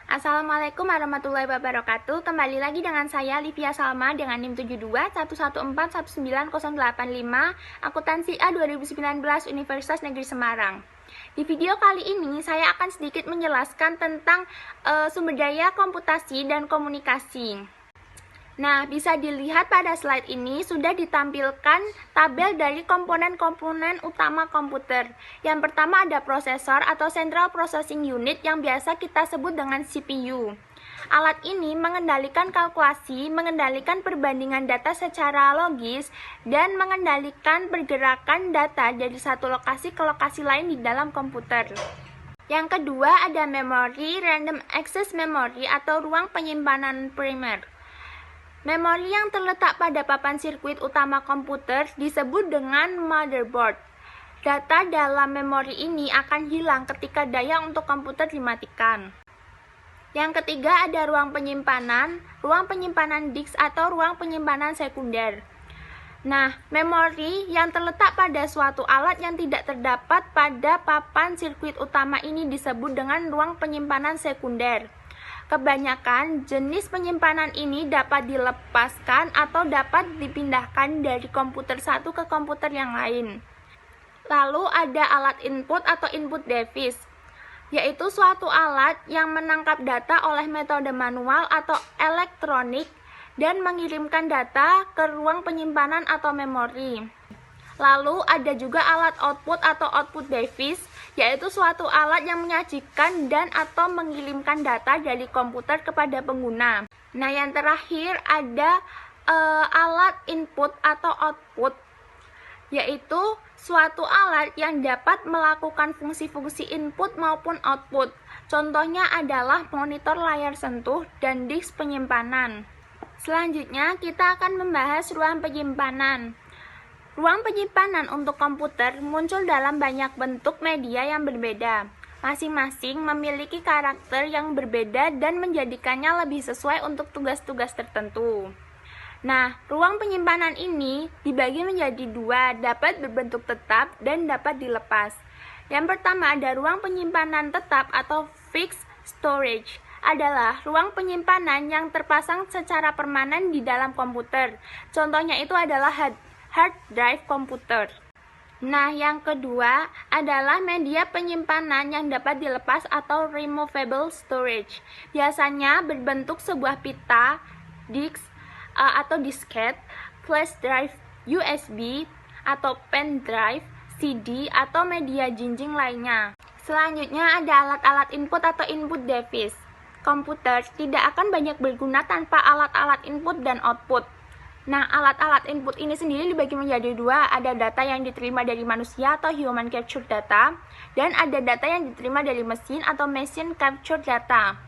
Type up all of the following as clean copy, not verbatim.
Assalamualaikum warahmatullahi wabarakatuh. Kembali lagi dengan saya Livia Salma dengan NIM 7211419085 Akuntansi A 2019 Universitas Negeri Semarang. Di video kali ini saya akan sedikit menjelaskan tentang sumber daya komputasi dan komunikasi. Nah, bisa dilihat pada slide ini sudah ditampilkan tabel dari komponen-komponen utama komputer. Yang pertama ada prosesor atau Central Processing Unit yang biasa kita sebut dengan CPU. Alat ini mengendalikan kalkulasi, mengendalikan perbandingan data secara logis, dan mengendalikan pergerakan data dari satu lokasi ke lokasi lain di dalam komputer. Yang kedua ada memori, Random Access Memory atau ruang penyimpanan primer. Memori yang terletak pada papan sirkuit utama komputer disebut dengan motherboard. Data dalam memori ini akan hilang ketika daya untuk komputer dimatikan. Yang ketiga ada ruang penyimpanan disk atau ruang penyimpanan sekunder. Nah, memori yang terletak pada suatu alat yang tidak terdapat pada papan sirkuit utama ini disebut dengan ruang penyimpanan sekunder. Kebanyakan jenis penyimpanan ini dapat dilepaskan atau dapat dipindahkan dari komputer satu ke komputer yang lain. Lalu ada alat input atau input device, yaitu suatu alat yang menangkap data oleh metode manual atau elektronik dan mengirimkan data ke ruang penyimpanan atau memori. Lalu ada juga alat output atau output device, yaitu suatu alat yang menyajikan dan atau mengirimkan data dari komputer kepada pengguna. Nah, yang terakhir ada alat input atau output, yaitu suatu alat yang dapat melakukan fungsi-fungsi input maupun output. Contohnya adalah monitor layar sentuh dan disk penyimpanan. Selanjutnya kita akan membahas ruang penyimpanan. Ruang penyimpanan untuk komputer muncul dalam banyak bentuk media yang berbeda. Masing-masing memiliki karakter yang berbeda dan menjadikannya lebih sesuai untuk tugas-tugas tertentu. Nah, ruang penyimpanan ini dibagi menjadi dua, dapat berbentuk tetap dan dapat dilepas. Yang pertama ada ruang penyimpanan tetap atau fixed storage. Adalah ruang penyimpanan yang terpasang secara permanen di dalam komputer. Contohnya itu adalah hard drive komputer. Nah, yang kedua adalah media penyimpanan yang dapat dilepas atau removable storage. Biasanya berbentuk sebuah pita, disk atau disket, flash drive USB atau pen drive, CD atau media jinjing lainnya. Selanjutnya ada alat-alat input atau input device. Komputer tidak akan banyak berguna tanpa alat-alat input dan output. Nah, alat-alat input ini sendiri dibagi menjadi dua, ada data yang diterima dari manusia atau human capture data, dan ada data yang diterima dari mesin atau machine capture data.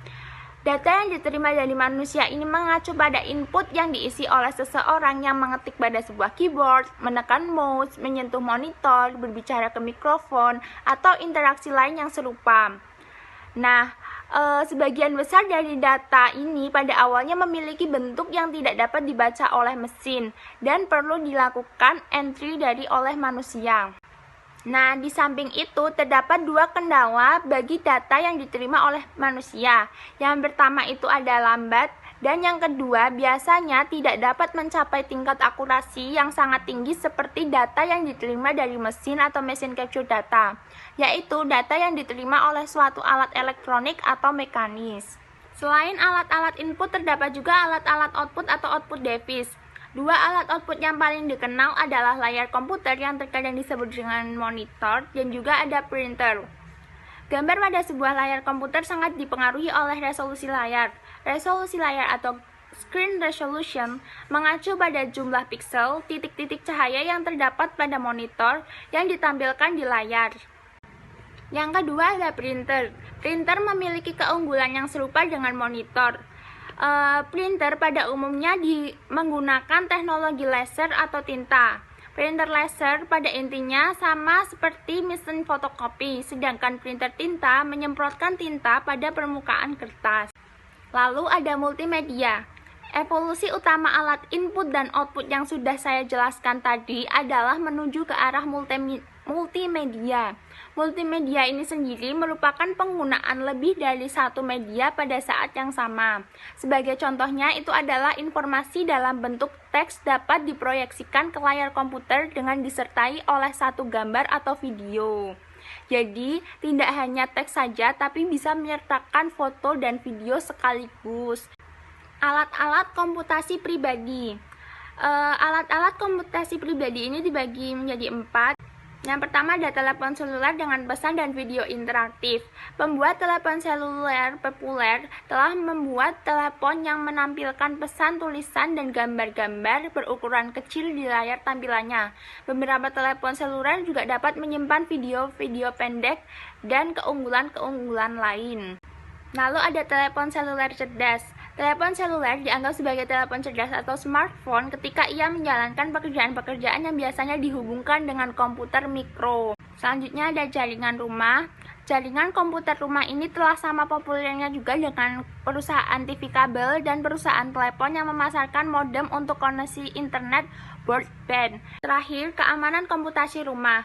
Data yang diterima dari manusia ini mengacu pada input yang diisi oleh seseorang yang mengetik pada sebuah keyboard, menekan mouse, menyentuh monitor, berbicara ke mikrofon, atau interaksi lain yang serupa. Nah, sebagian besar dari data ini pada awalnya memiliki bentuk yang tidak dapat dibaca oleh mesin dan perlu dilakukan entry oleh manusia. Nah, di samping itu terdapat dua kendala bagi data yang diterima oleh manusia. Yang pertama itu ada lambat, dan yang kedua biasanya tidak dapat mencapai tingkat akurasi yang sangat tinggi seperti data yang diterima dari mesin atau machine capture data, yaitu data yang diterima oleh suatu alat elektronik atau mekanis. Selain alat-alat input terdapat juga alat-alat output atau output device. Dua alat output yang paling dikenal adalah layar komputer yang terkadang disebut dengan monitor dan juga ada printer. Gambar pada sebuah layar komputer sangat dipengaruhi oleh resolusi layar. Resolusi layar atau screen resolution mengacu pada jumlah piksel, titik-titik cahaya yang terdapat pada monitor yang ditampilkan di layar. Yang kedua ada printer. Printer memiliki keunggulan yang serupa dengan monitor. Printer pada umumnya menggunakan teknologi laser atau tinta. Printer laser pada intinya sama seperti mesin fotokopi, sedangkan printer tinta menyemprotkan tinta pada permukaan kertas. Lalu ada multimedia. Evolusi utama alat input dan output yang sudah saya jelaskan tadi adalah menuju ke arah multimedia. Multimedia ini sendiri merupakan penggunaan lebih dari satu media pada saat yang sama. Sebagai contohnya, itu adalah informasi dalam bentuk teks dapat diproyeksikan ke layar komputer dengan disertai oleh satu gambar atau video. Jadi, tidak hanya teks saja, tapi bisa menyertakan foto dan video sekaligus. Alat-alat komputasi pribadi. Alat-alat komputasi pribadi ini dibagi menjadi 4. Yang pertama ada telepon seluler dengan pesan dan video interaktif. Pembuat telepon seluler populer telah membuat telepon yang menampilkan pesan, tulisan, dan gambar-gambar berukuran kecil di layar tampilannya. Beberapa telepon seluler juga dapat menyimpan video-video pendek dan keunggulan-keunggulan lain. Lalu ada telepon seluler cerdas. Telepon seluler dianggap sebagai telepon cerdas atau smartphone ketika ia menjalankan pekerjaan-pekerjaan yang biasanya dihubungkan dengan komputer mikro. Selanjutnya ada jaringan rumah. Jaringan komputer rumah ini telah sama populernya juga dengan perusahaan TV kabel dan perusahaan telepon yang memasarkan modem untuk koneksi internet broadband. Terakhir, keamanan komputasi rumah.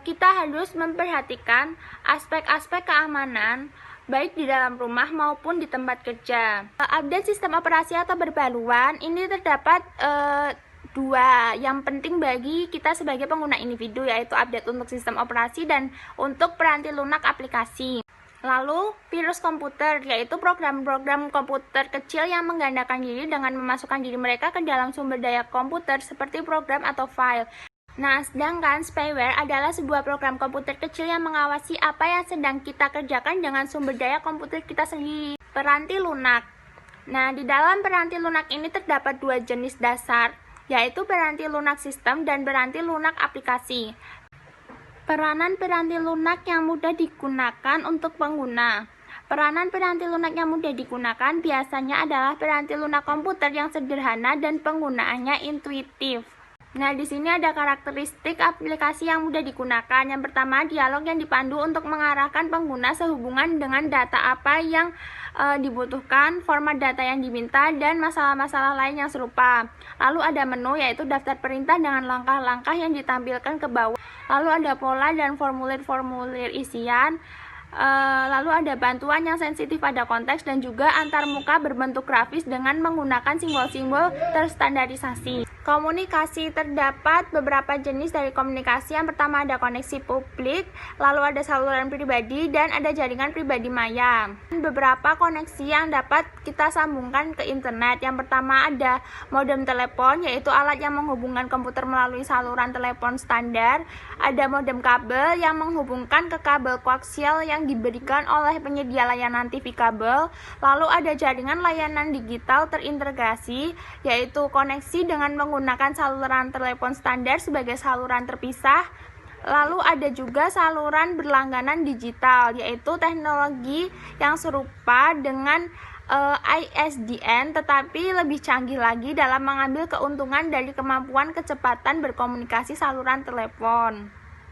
Kita harus memperhatikan aspek-aspek keamanan baik di dalam rumah maupun di tempat kerja. Update sistem operasi atau perbaruan ini terdapat dua yang penting bagi kita sebagai pengguna individu, yaitu update untuk sistem operasi dan untuk peranti lunak aplikasi. Lalu virus komputer, yaitu program-program komputer kecil yang menggandakan diri dengan memasukkan diri mereka ke dalam sumber daya komputer seperti program atau file. Nah, sedangkan spyware adalah sebuah program komputer kecil yang mengawasi apa yang sedang kita kerjakan dengan sumber daya komputer kita sendiri. Peranti lunak. Nah, di dalam peranti lunak ini terdapat dua jenis dasar, yaitu peranti lunak sistem dan peranti lunak aplikasi. Peranan peranti lunak yang mudah digunakan untuk pengguna. Peranan peranti lunak yang mudah digunakan biasanya adalah peranti lunak komputer yang sederhana dan penggunaannya intuitif. Nah, di sini ada karakteristik aplikasi yang mudah digunakan. Yang pertama, dialog yang dipandu untuk mengarahkan pengguna sehubungan dengan data apa yang dibutuhkan, format data yang diminta, dan masalah-masalah lain yang serupa. Lalu ada menu, yaitu daftar perintah dengan langkah-langkah yang ditampilkan ke bawah. Lalu ada pola dan formulir-formulir isian. Lalu ada bantuan yang sensitif pada konteks dan juga antarmuka berbentuk grafis dengan menggunakan simbol-simbol terstandarisasi. Komunikasi, terdapat beberapa jenis dari komunikasi. Yang pertama ada koneksi publik, lalu ada saluran pribadi, dan ada jaringan pribadi maya. Beberapa koneksi yang dapat kita sambungkan ke internet. Yang pertama ada modem telepon, yaitu alat yang menghubungkan komputer melalui saluran telepon standar. Ada modem kabel yang menghubungkan ke kabel koaksial yang diberikan oleh penyedia layanan TV kabel. Lalu ada jaringan layanan digital terintegrasi, yaitu koneksi dengan menggunakan saluran telepon standar sebagai saluran terpisah. Lalu ada juga saluran berlangganan digital, yaitu teknologi yang serupa dengan ISDN tetapi lebih canggih lagi dalam mengambil keuntungan dari kemampuan kecepatan berkomunikasi saluran telepon.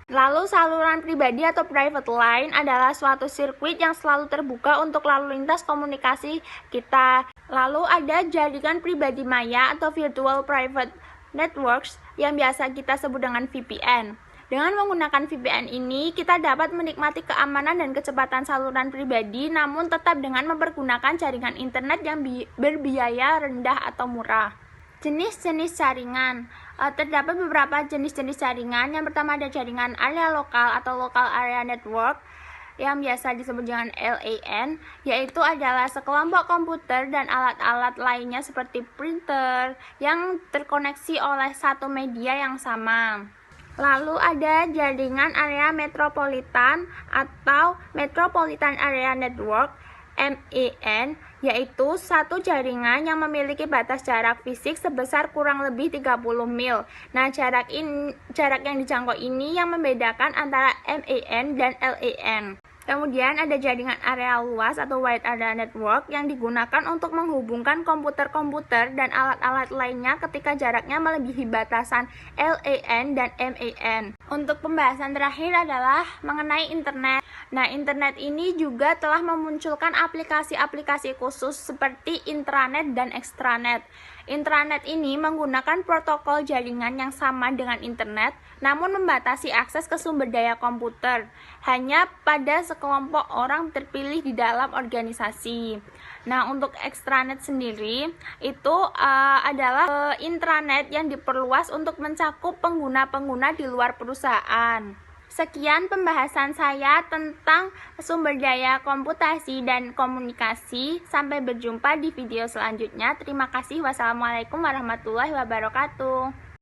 Lalu saluran pribadi atau private line adalah suatu sirkuit yang selalu terbuka untuk lalu lintas komunikasi kita. Lalu ada jaringan pribadi maya atau virtual private networks yang biasa kita sebut dengan VPN. Dengan menggunakan VPN ini, kita dapat menikmati keamanan dan kecepatan saluran pribadi, namun tetap dengan mempergunakan jaringan internet yang berbiaya rendah atau murah. Jenis-jenis jaringan. Terdapat beberapa jenis-jenis jaringan. Yang pertama ada jaringan area lokal atau local area network yang biasa disebut dengan LAN, yaitu adalah sekelompok komputer dan alat-alat lainnya seperti printer yang terkoneksi oleh satu media yang sama. Lalu ada jaringan area metropolitan atau Metropolitan Area Network (MEN), yaitu satu jaringan yang memiliki batas jarak fisik sebesar kurang lebih 30 mil. Nah, jarak yang dijangkau ini yang membedakan antara MEN dan LAN. Kemudian ada jaringan area luas atau Wide Area Network yang digunakan untuk menghubungkan komputer-komputer dan alat-alat lainnya ketika jaraknya melebihi batasan LAN dan MEN. Untuk pembahasan terakhir adalah mengenai internet. Nah, internet ini juga telah memunculkan aplikasi-aplikasi khusus seperti intranet dan extranet. Intranet ini menggunakan protokol jaringan yang sama dengan internet, namun membatasi akses ke sumber daya komputer hanya pada sekelompok orang terpilih di dalam organisasi. Nah, untuk extranet sendiri itu adalah intranet yang diperluas untuk mencakup pengguna-pengguna di luar perusahaan. Sekian pembahasan saya tentang sumber daya komputasi dan komunikasi. Sampai berjumpa di video selanjutnya. Terima kasih. Wassalamualaikum warahmatullahi wabarakatuh.